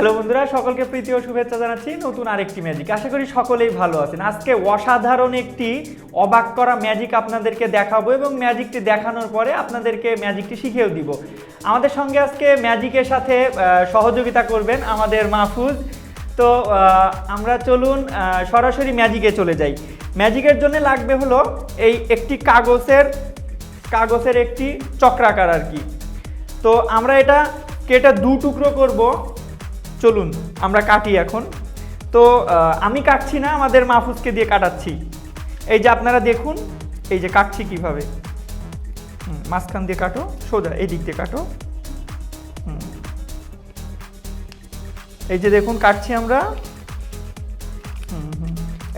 Hello বন্ধুরা, সকলকে প্রীতি ও শুভেচ্ছা জানাচ্ছি নতুন আরেকটি ম্যাজিক। আশা করি সকলেই ভালো আছেন। আজকে অসাধারণ একটি অবাক করা ম্যাজিক আপনাদেরকে দেখাবো এবং ম্যাজিকটি দেখানোর পরে আপনাদেরকে ম্যাজিকটি শিখিয়েও দিব। আমাদের সঙ্গে আজকে ম্যাজিকের সাথে সহযোগিতা করবেন আমাদের মাহফুজ। তো আমরা চলুন সরাসরি ম্যাজিকে চলে যাই। ম্যাজিকের জন্য লাগবে হলো এই একটি কাগজের একটি চক্রাকার আর কি। তো আমরা এটা কেটে দু টুকরো করব। চলুন আমরা কাটি এখন। তো আমি কাটছি না, আমাদের মাহফুজকে দিয়ে কাটাচ্ছি। এই যে আপনারা দেখুন, এই যে কাটছি কিভাবে। মাঝখান দিয়ে কাটো, সোজা এই দিক দিয়ে কাটো। এই যে দেখুন কাটছি আমরা।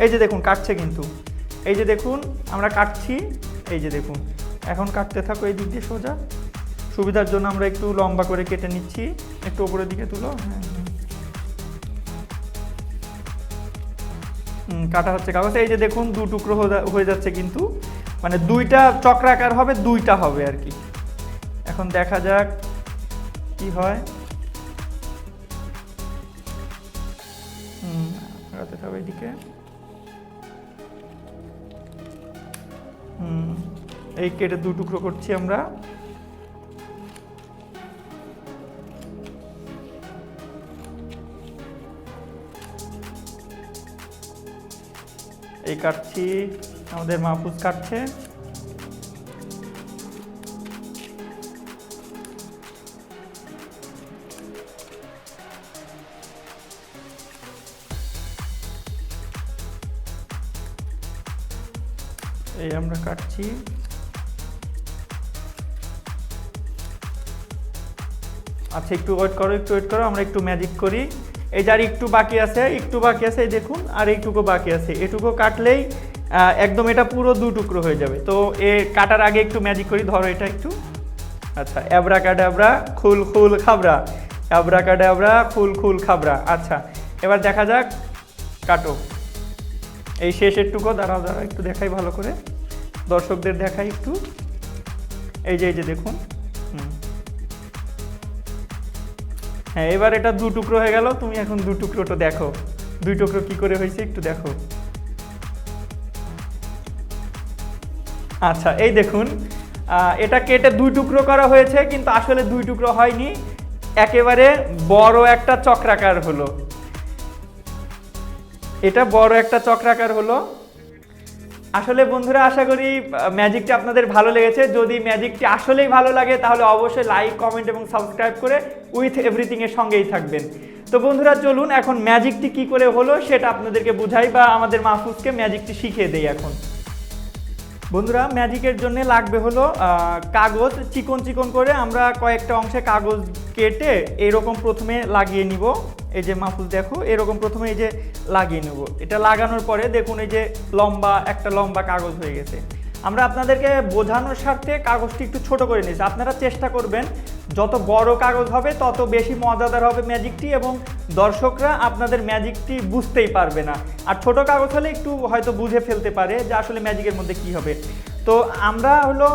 এই যে দেখুন কাটছে কিন্তু। এই যে দেখুন আমরা কাটছি। এই যে দেখুন এখন কাটতে থাকো এই দিক দিয়ে সোজা। সুবিধার জন্য আমরা একটু লম্বা করে কেটে নিচ্ছি। একটু উপরের দিকে তুলো। কাটা হচ্ছে কাগজ। এই যে দেখুন দু টুকরো হয়ে যাচ্ছে কিন্তু, মানে দুইটা চক্রাকার হবে, দুইটা হবে আর কি। এখন দেখা যাক কি হয়। লাগাতে হবে এদিকে। এই কেটে দু টুকরো করছি আমরা। এই কাটছি, আমাদের মাহফুজ কাটছে। এই আমরা কাটছি। আচ্ছা একটু ওয়েট করো, আমরা একটু ম্যাজিক করি। এই যে আর একটু বাকি আছে, এই দেখুন আর এইটুকু বাকি আছে। এটুকু কাটলেই একদম এটা পুরো দু টুকরো হয়ে যাবে। তো এ কাটার আগে একটু ম্যাজিক করি। ধরো এটা একটু। আচ্ছা, অ্যাব্রাকাডাব্রা খুল খুল খাবরা, অ্যাব্রাকাডাব্রা খুল খুল খাবরা। আচ্ছা এবার দেখা যাক, কাটো। এই শেষের টুকু দাঁড়াও একটু দেখাই ভালো করে, দর্শকদের দেখাই একটু। এই যে দেখুন। হ্যাঁ এবার এটা দু টুকরো হয়ে গেল। তুমি এখন দু টুকরোটা দেখো, দুই টুকরো কি করে হয়েছে একটু দেখো। আচ্ছা এই দেখুন, এটা কেটে দুই টুকরো করা হয়েছে, কিন্তু আসলে দুই টুকরো হয়নি, একেবারে বড় একটা চক্রাকার হলো। এটা বড় একটা চক্রাকার হলো। আসলে বন্ধুরা আশা করি ম্যাজিকটি আপনাদের ভালো লেগেছে। যদি ম্যাজিকটি আসলেই ভালো লাগে তাহলে অবশ্যই লাইক, কমেন্ট এবং সাবস্ক্রাইব করে উইথ এভরিথিং এর সঙ্গেই থাকবেন। তো বন্ধুরা চলুন এখন ম্যাজিকটি কি করে হলো সেটা আপনাদেরকে বুঝাই, বা আমাদের মাহফুজকে ম্যাজিকটি শিখিয়ে দেই এখন। বন্ধুরা ম্যাজিকের জন্য লাগবে হলো কাগজ। চিকন চিকন করে আমরা কয়েকটা অংশে কাগজ কেটে এরকম প্রথমে লাগিয়ে নিব। এই যে মাহফুজ দেখো, এরকম প্রথমে এই যে লাগিয়ে নেব। এটা লাগানোর পরে দেখুন এই যে একটা লম্বা কাগজ হয়ে গেছে। আমরা আপনাদেরকে বোঝানোর স্বার্থে কাগজটি একটু ছোট করে নিয়েছি। আপনারা চেষ্টা করবেন যত বড় কাগজ হবে তত বেশি মজাদার হবে ম্যাজিকটি, এবং দর্শকরা আপনাদের ম্যাজিকটি বুঝতেই পারবে না। আর ছোট কাগজ হলে একটু হয়তো বুঝে ফেলতে পারে যে আসলে ম্যাজিকের মধ্যে কি হবে। তো আমরা হলো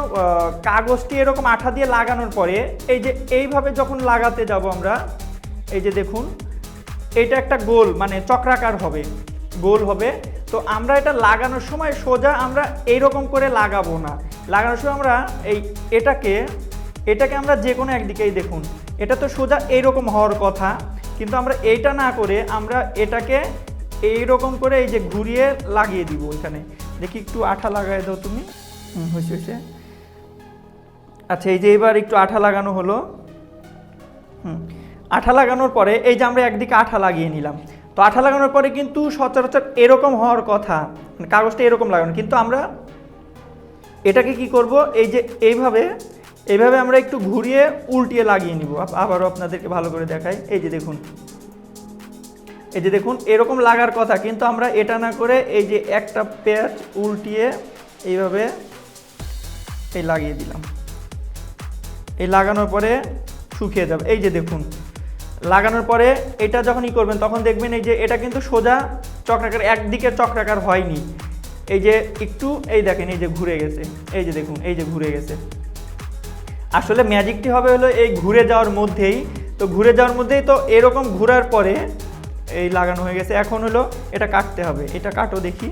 কাগজটি এরকম আঠা দিয়ে লাগানোর পরে এই যে এইভাবে যখন লাগাতে যাব আমরা, এই যে দেখুন এটা একটা গোল, মানে চক্রাকার হবে, গোল হবে। তো আমরা এটা লাগানোর সময় সোজা আমরা এইরকম করে লাগাবো না। লাগানোর সময় আমরা এটাকে আমরা যে কোনো একদিকেই, দেখুন এটা তো সোজা এইরকম হওয়ার কথা, কিন্তু আমরা এইটা না করে আমরা এটাকে এইরকম করে এই যে ঘুরিয়ে লাগিয়ে দিব। এখানে দেখি একটু আঠা লাগাই দাও তুমি। হয়েছে। আচ্ছা এই যে এবার একটু আঠা লাগানো হলো। আঠা লাগানোর পরে এই যে আমরা একদিকে আঠা লাগিয়ে নিলাম। তো আঠা লাগানোর পরে কিন্তু সচরাচর এরকম হওয়ার কথা, মানে কাগজটা এরকম লাগানো, কিন্তু আমরা এটাকে কি করব, এই যে এইভাবে আমরা একটু ঘুরিয়ে উল্টিয়ে লাগিয়ে নিব। আবারও আপনাদেরকে ভালো করে দেখাই। এই যে দেখুন এরকম লাগার কথা, কিন্তু আমরা এটা না করে এই যে একটা প্যাচ উল্টিয়ে এইভাবে এই লাগিয়ে দিলাম। এই লাগানোর পরে শুকিয়ে যাবে। এই যে দেখুন লাগানোর পরে এটা যখন করবেন তখন দেখবেন এই যে এটা কিন্তু সোজা চক্রাকার, একদিকে চক্রাকার হয়নি। এই যে একটু এই দেখেন এই যে ঘুরে গেছে, এই যে দেখুন এই যে ঘুরে গেছে। আসলে ম্যাজিকটি হবে হলো এই ঘুরে যাওয়ার মধ্যেই তো ঘুরে যাওয়ার মধ্যেই তো এরকম ঘোরার পরে এই লাগানো হয়ে গেছে। এখন হলো এটা কাটতে হবে, এটা কাটো দেখি,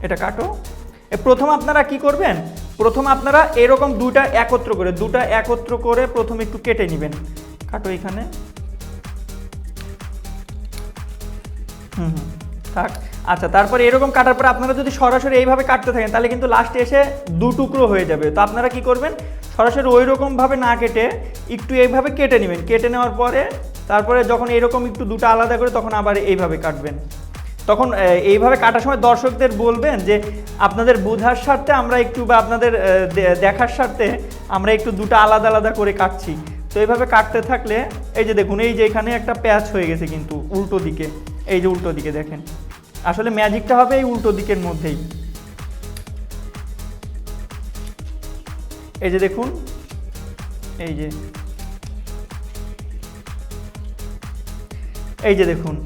এটা কাটো। প্রথম আপনারা কি করবেন, প্রথম আপনারা এরকম দুটা একত্র করে প্রথমে একটু কেটে নেবেন। কাটো এখানে, থাক। আচ্ছা, তারপরে এরকম কাটার পরে আপনারা যদি সরাসরি এইভাবে কাটতে থাকেন তাহলে কিন্তু লাস্টে এসে দু টুকরো হয়ে যাবে। তো আপনারা কি করবেন, সরাসরি ওই রকমভাবে না কেটে একটু এইভাবে কেটে নেবেন। কেটে নেওয়ার পরে তারপরে যখন এরকম একটু দুটো আলাদা করে তখন আবার এইভাবে কাটবেন। তখন এইভাবে কাটার সময় দর্শকদের বলবেন যে আপনাদের বোঝার স্বার্থে আমরা একটু, বা আপনাদের দেখার স্বার্থে আমরা একটু দুটো আলাদা আলাদা করে কাটছি। তো এইভাবে কাটতে থাকলে এই যে দেখুন, এই যে এখানে একটা প্যাচ হয়ে গেছে কিন্তু উল্টো দিকে, এই যে উল্টো দিকে দেখেন, আসলে ম্যাজিকটা হবে এই উল্টো দিকের মধ্যেই। এই যে দেখুন, এই যে দেখুন,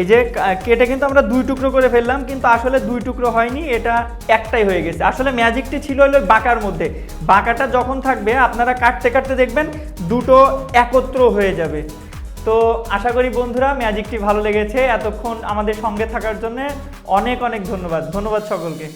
এই যে কেটে কিন্তু আমরা দুই টুকরো করে ফেললাম, কিন্তু আসলে দুই টুকরো হয়নি, এটা একটাই হয়ে গেছে। আসলে ম্যাজিকটি ছিল হলো বাঁকার মধ্যে। বাঁকাটা যখন থাকবে আপনারা কাটতে কাটতে দেখবেন দুটো একত্র হয়ে যাবে। তো আশা করি বন্ধুরা ম্যাজিকটি ভালো লেগেছে। এতক্ষণ আমাদের সঙ্গে থাকার জন্য অনেক অনেক ধন্যবাদ সকলকে।